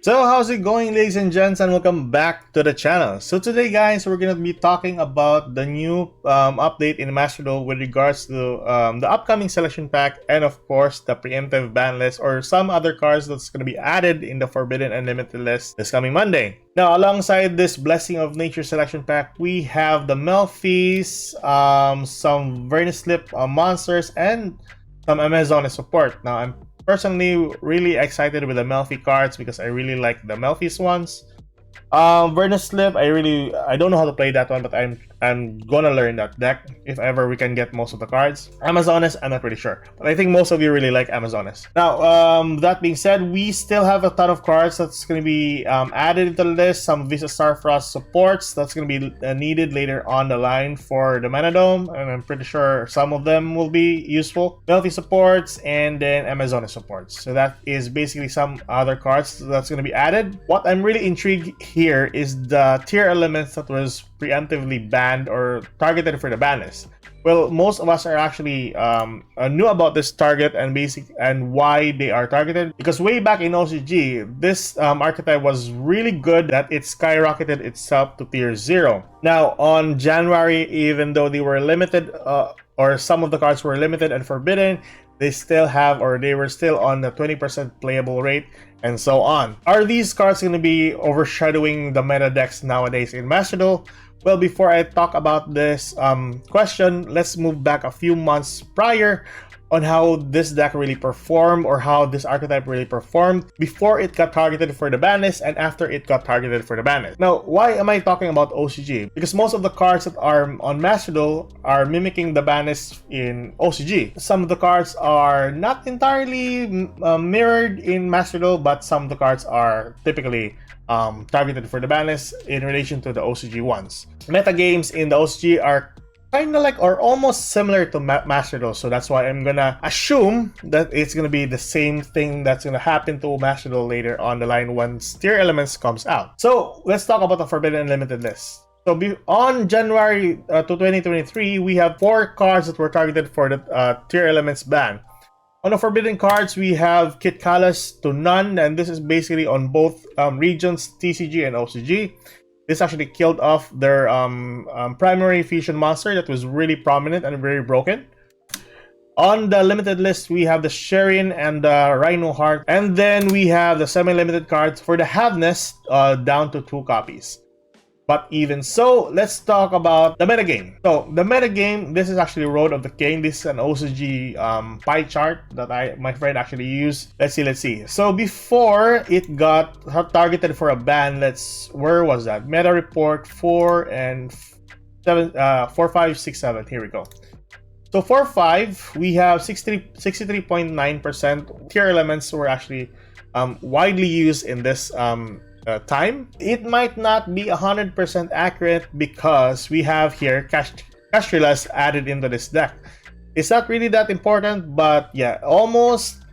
So how's it going, ladies and gents, and welcome back to the channel. So today, guys, we're going to be talking about the new update in Master Duel with regards to the upcoming selection pack and of course the preemptive ban list or some other cards that's going to be added in the Forbidden and Limited list this coming Monday. Now, alongside this Blessing of Nature selection pack, we have the Melfi's, some Vernislip monsters, and some Amazonas support. Now, I'm personally really excited with the Melfi cards because I really like the Melfi's ones. Vernislip, I don't know how to play that one, but I'm gonna learn that deck if ever we can get most of the cards. Amazonas, I'm not pretty sure, but I think most of you really like Amazonas. Now, that being said, we still have a ton of cards that's gonna be added into the list. Some Visa Starfrost supports that's gonna be needed later on the line for the Mana Dome, and I'm pretty sure some of them will be useful. Melfi supports and then Amazonas supports. So that is basically some other cards that's gonna be added. What I'm really intrigued here is the tier elements that was preemptively banned or targeted for the ban list. Well, most of us are actually knew about this target and why they are targeted, because way back in OCG, this archetype was really good that it skyrocketed itself to tier 0. Now, on January, even though they were limited, or some of the cards were limited and forbidden, they were still on the 20% playable rate, and so on. Are these cards going to be overshadowing the meta decks nowadays in Master Duel? Well, before I talk about this question, let's move back a few months prior on how this deck really performed, or how this archetype really performed before it got targeted for the ban list and after it got targeted for the ban list. Now, why am I talking about OCG? Because most of the cards that are on Master Duel are mimicking the ban list in OCG. Some of the cards are not entirely mirrored in Master Duel, but some of the cards are typically targeted for the ban list in relation to the OCG ones. Meta games in the OCG are kind of like or almost similar to Master Duel, so that's why I'm gonna assume that it's gonna be the same thing that's gonna happen to Master Duel later on the line once Tier Elements comes out. So let's talk about the Forbidden and Limited list. So on January 2023, we have 4 cards that were targeted for the Tier Elements ban. On the Forbidden cards, we have Kit Callus to none, and this is basically on both regions, TCG and OCG. This actually killed off their primary fusion monster that was really prominent and very broken. On the limited list, we have the Sherin and the Rhino Heart, and then we have the semi-limited cards for the Havness down to 2 copies. But even so, let's talk about the metagame. So the metagame, this is actually Road of the King. This is an OCG pie chart that my friend actually used. Let's see. So before it got targeted for a ban, where was that? Meta report 4 and 7, 4, 5, 6, 7. Here we go. So 4, 5, we have 63.9% tier elements were actually widely used in this time. It might not be 100% accurate because we have here Castrilas added into this deck. It's not really that important, but yeah,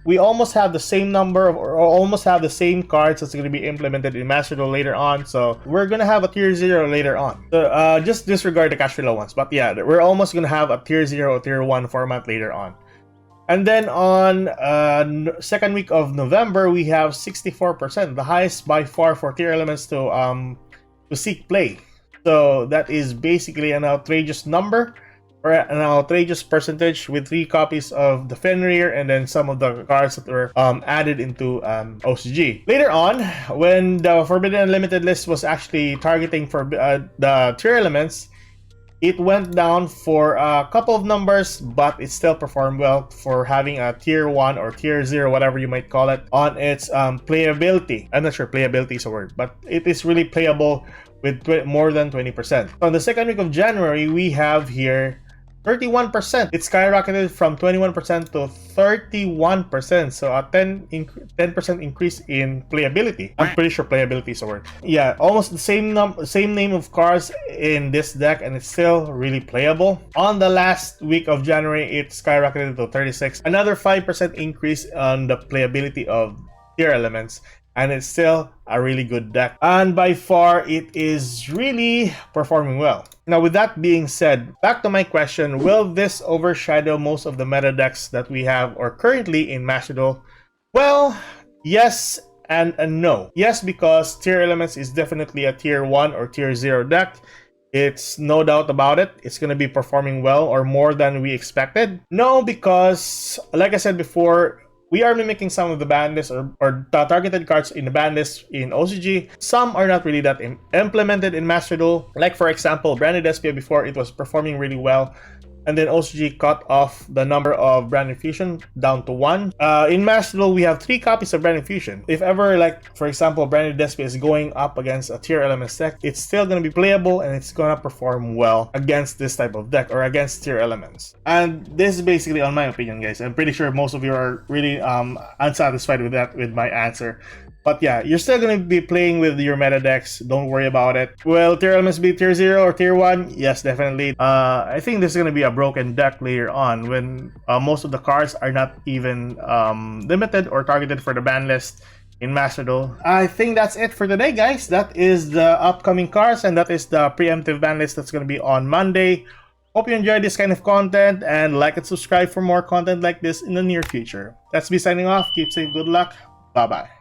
we almost have the same number or almost have the same cards that's going to be implemented in Master Duel later on. So we're going to have a tier 0 later on. So just disregard the Castrila ones, but yeah, we're almost going to have a tier 0 or tier 1 format later on. And then on second week of November, we have 64%, the highest by far for tier elements to seek play. So that is basically an outrageous number, or an outrageous percentage, with 3 copies of the Fenrir and then some of the cards that were added into OCG. Later on, when the Forbidden and Limited list was actually targeting for the tier elements, it went down for a couple of numbers, but it still performed well for having a tier 1 or tier 0, whatever you might call it, on its playability. I'm not sure playability is a word, but it is really playable with more than 20%. On the second week of January, we have here 31%. It skyrocketed from 21% to 31%. So a 10% increase in playability. I'm pretty sure playability is a word. Yeah, almost the same name of cards in this deck, and it's still really playable. On the last week of January, it skyrocketed to 36. Another 5% increase on the playability of tier elements, and it's still a really good deck. And by far, it is really performing well. Now, with that being said, back to my question, will this overshadow most of the meta decks that we have or currently in Master Duel? Well, yes and a no. Yes, because Tear Elements is definitely a tier 1 or tier 0 deck. It's no doubt about it. It's going to be performing well or more than we expected. No, because like I said before, we are mimicking some of the ban lists or the targeted cards in the ban list in OCG. Some are not really that implemented in Master Duel. Like for example, Branded Despia before, it was performing really well. And then OCG cut off the number of Brand Infusion down to 1. In Master Duel, we have 3 copies of Brand Infusion. If ever, like, for example, Branded Despia is going up against a Tier Elements deck, it's still going to be playable and it's going to perform well against this type of deck or against Tier Elements. And this is basically on my opinion, guys. I'm pretty sure most of you are really unsatisfied with that, with my answer. But yeah, you're still going to be playing with your meta decks. Don't worry about it. Will Tier Elements be tier 0 or tier 1? Yes, definitely. I think this is going to be a broken deck later on when most of the cards are not even limited or targeted for the ban list in Master Duel. I think that's it for today, guys. That is the upcoming cards and that is the preemptive ban list that's going to be on Monday. Hope you enjoyed this kind of content and like and subscribe for more content like this in the near future. That's me signing off. Keep safe. Good luck. Bye-bye.